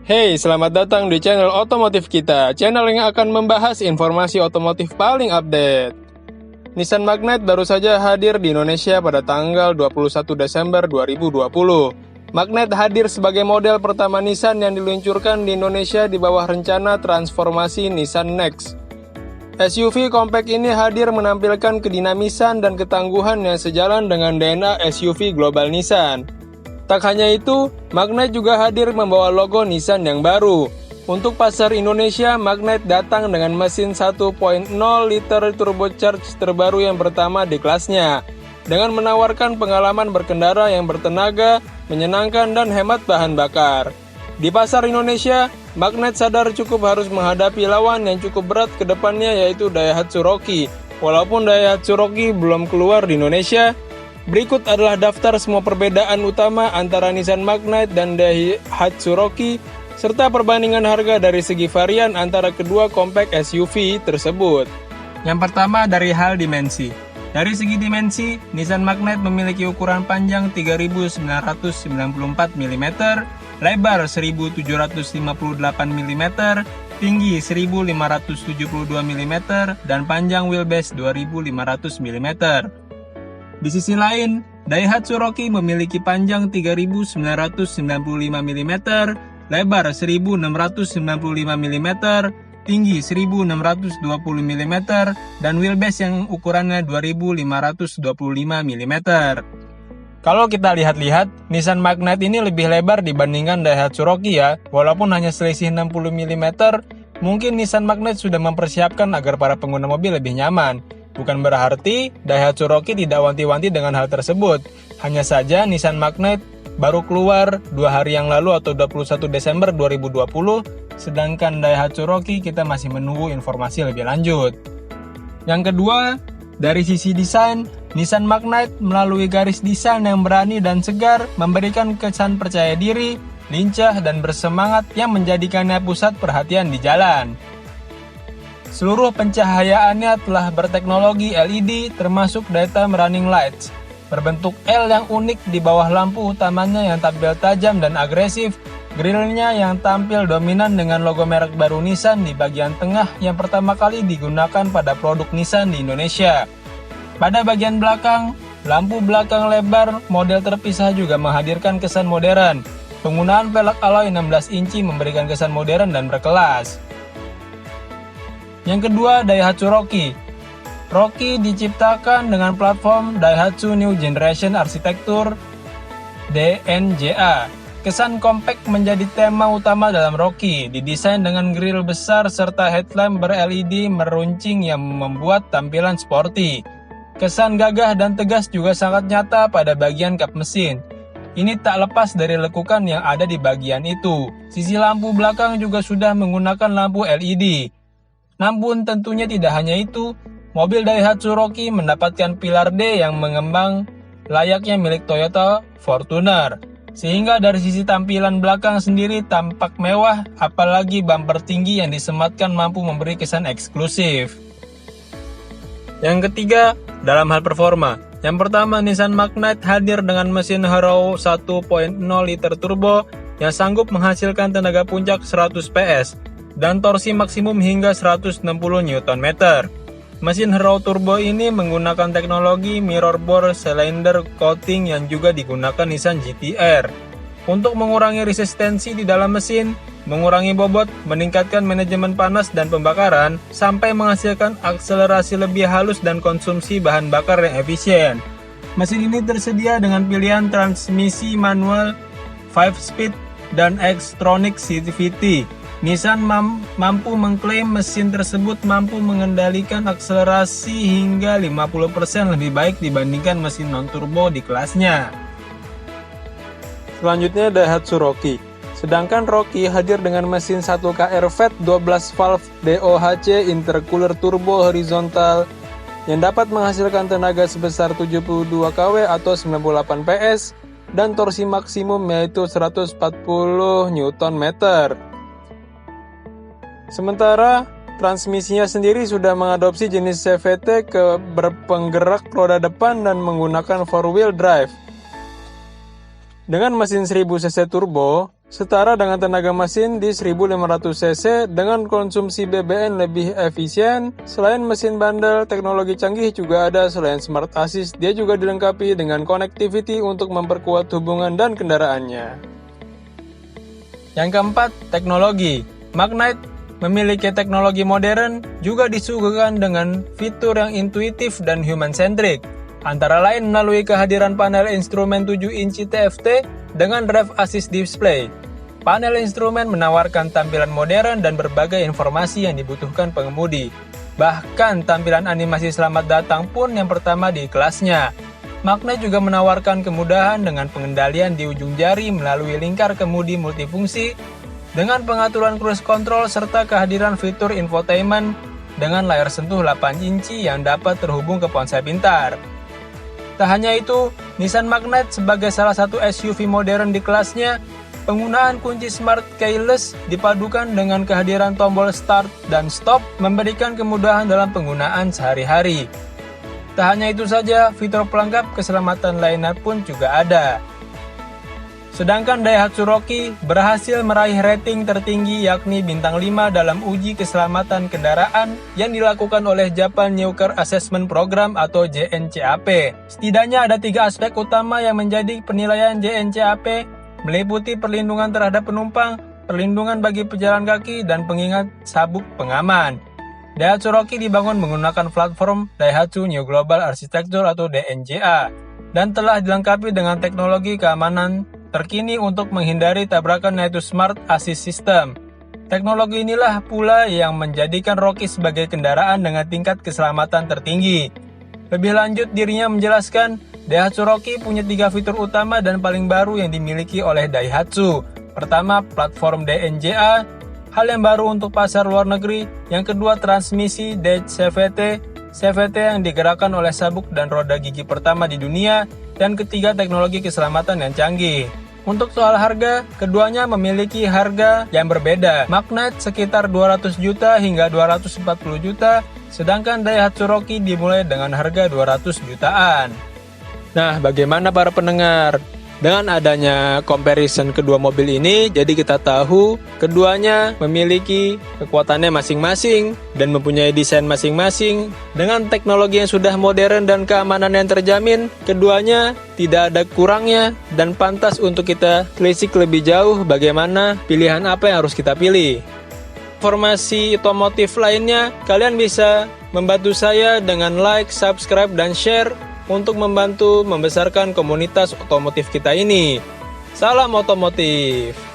Hey, selamat datang di channel otomotif kita, channel yang akan membahas informasi otomotif paling update. Nissan Magnite baru saja hadir di Indonesia pada tanggal 21 Desember 2020. Magnite hadir sebagai model pertama Nissan yang diluncurkan di Indonesia di bawah rencana transformasi Nissan Next. SUV compact ini hadir menampilkan kedinamisan dan ketangguhan yang sejalan dengan DNA SUV global Nissan. Tak hanya itu, Magnite juga hadir membawa logo Nissan yang baru. Untuk pasar Indonesia, Magnite datang dengan mesin 1.0 liter turbocharged terbaru yang pertama di kelasnya, dengan menawarkan pengalaman berkendara yang bertenaga, menyenangkan, dan hemat bahan bakar. Di pasar Indonesia, Magnite sadar cukup harus menghadapi lawan yang cukup berat ke depannya, yaitu Daihatsu Rocky. Walaupun Daihatsu Rocky belum keluar di Indonesia, berikut adalah daftar semua perbedaan utama antara Nissan Magnite dan Daihatsu Rocky, serta perbandingan harga dari segi varian antara kedua compact SUV tersebut. Yang pertama dari hal dimensi. Dari segi dimensi, Nissan Magnite memiliki ukuran panjang 3.994 mm, lebar 1.758 mm, tinggi 1.572 mm, dan panjang wheelbase 2.500 mm. Di sisi lain, Daihatsu Rocky memiliki panjang 3.995 mm, lebar 1.695 mm, tinggi 1.620 mm, dan wheelbase yang ukurannya 2.525 mm. Kalau kita lihat-lihat, Nissan Magnite ini lebih lebar dibandingkan Daihatsu Rocky ya. Walaupun hanya selisih 60 mm, mungkin Nissan Magnite sudah mempersiapkan agar para pengguna mobil lebih nyaman. Bukan berarti Daihatsu Rocky tidak wanti-wanti dengan hal tersebut. Hanya saja Nissan Magnite baru keluar 2 hari yang lalu atau 21 Desember 2020, sedangkan Daihatsu Rocky kita masih menunggu informasi lebih lanjut. Yang kedua, dari sisi desain, Nissan Magnite melalui garis desain yang berani dan segar memberikan kesan percaya diri, lincah, dan bersemangat yang menjadikannya pusat perhatian di jalan. Seluruh pencahayaannya telah berteknologi LED termasuk daytime running lights. Berbentuk L yang unik di bawah lampu utamanya yang tampil tajam dan agresif, grillnya yang tampil dominan dengan logo merek baru Nissan di bagian tengah yang pertama kali digunakan pada produk Nissan di Indonesia. Pada bagian belakang, lampu belakang lebar model terpisah juga menghadirkan kesan modern. Penggunaan velg alloy 16 inci memberikan kesan modern dan berkelas. Yang kedua, Daihatsu Rocky. Rocky diciptakan dengan platform Daihatsu New Generation Architecture DNGA. Kesan compact menjadi tema utama dalam Rocky, didesain dengan grill besar serta headlamp ber-LED meruncing yang membuat tampilan sporty. Kesan gagah dan tegas juga sangat nyata pada bagian kap mesin. Ini tak lepas dari lekukan yang ada di bagian itu. Sisi lampu belakang juga sudah menggunakan lampu LED. Namun tentunya tidak hanya itu, mobil Daihatsu Rocky mendapatkan pilar D yang mengembang layaknya milik Toyota Fortuner. Sehingga dari sisi tampilan belakang sendiri tampak mewah, apalagi bumper tinggi yang disematkan mampu memberi kesan eksklusif. Yang ketiga, dalam hal performa. Yang pertama, Nissan Magnite hadir dengan mesin Hero 1.0 liter turbo yang sanggup menghasilkan tenaga puncak 100 PS dan torsi maksimum hingga 160 Nm. Mesin Hero Turbo ini menggunakan teknologi mirror bore cylinder coating yang juga digunakan Nissan GT-R. Untuk mengurangi resistensi di dalam mesin, mengurangi bobot, meningkatkan manajemen panas dan pembakaran, sampai menghasilkan akselerasi lebih halus dan konsumsi bahan bakar yang efisien. Mesin ini tersedia dengan pilihan transmisi manual 5-speed dan Xtronic CVT. Nissan mampu mengklaim mesin tersebut mampu mengendalikan akselerasi hingga 50% lebih baik dibandingkan mesin non-turbo di kelasnya. Selanjutnya Daihatsu Rocky. Sedangkan Rocky hadir dengan mesin 1KR VET 12 valve DOHC intercooler turbo horizontal yang dapat menghasilkan tenaga sebesar 72 kW atau 98 PS dan torsi maksimum yaitu 140 Nm. Sementara transmisinya sendiri sudah mengadopsi jenis CVT berpenggerak roda depan dan menggunakan 4-wheel drive. Dengan mesin 1000 cc turbo, setara dengan tenaga mesin di 1500 cc dengan konsumsi BBM lebih efisien. Selain mesin bandel, teknologi canggih juga ada. Selain Smart Assist, dia juga dilengkapi dengan connectivity untuk memperkuat hubungan dan kendaraannya. Yang keempat, teknologi. Magnite memiliki teknologi modern, juga disuguhkan dengan fitur yang intuitif dan human-centric. Antara lain melalui kehadiran panel instrumen 7 inci TFT dengan Drive Assist Display. Panel instrumen menawarkan tampilan modern dan berbagai informasi yang dibutuhkan pengemudi. Bahkan tampilan animasi selamat datang pun yang pertama di kelasnya. Magnite juga menawarkan kemudahan dengan pengendalian di ujung jari melalui lingkar kemudi multifungsi, dengan pengaturan cruise control serta kehadiran fitur infotainment dengan layar sentuh 8 inci yang dapat terhubung ke ponsel pintar. Tak hanya itu, Nissan Magnite sebagai salah satu SUV modern di kelasnya, penggunaan kunci Smart Keyless dipadukan dengan kehadiran tombol Start dan Stop memberikan kemudahan dalam penggunaan sehari-hari. Tak hanya itu saja, fitur pelengkap keselamatan lainnya pun juga ada. Sedangkan Daihatsu Rocky berhasil meraih rating tertinggi yakni bintang 5 dalam uji keselamatan kendaraan yang dilakukan oleh Japan New Car Assessment Program atau JNCAP. Setidaknya ada 3 aspek utama yang menjadi penilaian JNCAP, meliputi perlindungan terhadap penumpang, perlindungan bagi pejalan kaki, dan pengingat sabuk pengaman. Daihatsu Rocky dibangun menggunakan platform Daihatsu New Global Architecture atau DNGA dan telah dilengkapi dengan teknologi keamanan terkini untuk menghindari tabrakan, yaitu Smart Assist System. Teknologi inilah pula yang menjadikan Rocky sebagai kendaraan dengan tingkat keselamatan tertinggi. Lebih lanjut, dirinya menjelaskan, Daihatsu Rocky punya 3 fitur utama dan paling baru yang dimiliki oleh Daihatsu. Pertama, platform DNGA, hal yang baru untuk pasar luar negeri. Yang kedua, transmisi DCVT, CVT yang digerakkan oleh sabuk dan roda gigi pertama di dunia. Dan ketiga, teknologi keselamatan yang canggih. Untuk soal harga, keduanya memiliki harga yang berbeda. Magnite sekitar 200 juta hingga 240 juta, sedangkan Daihatsu Rocky dimulai dengan harga 200 jutaan. Nah, bagaimana para pendengar? Dengan adanya comparison kedua mobil ini, jadi kita tahu keduanya memiliki kekuatannya masing-masing dan mempunyai desain masing-masing. Dengan teknologi yang sudah modern dan keamanan yang terjamin, keduanya tidak ada kurangnya dan pantas untuk kita telisik lebih jauh bagaimana pilihan apa yang harus kita pilih. Informasi otomotif lainnya, kalian bisa membantu saya dengan like, subscribe, dan share untuk membantu membesarkan komunitas otomotif kita ini. Salam otomotif!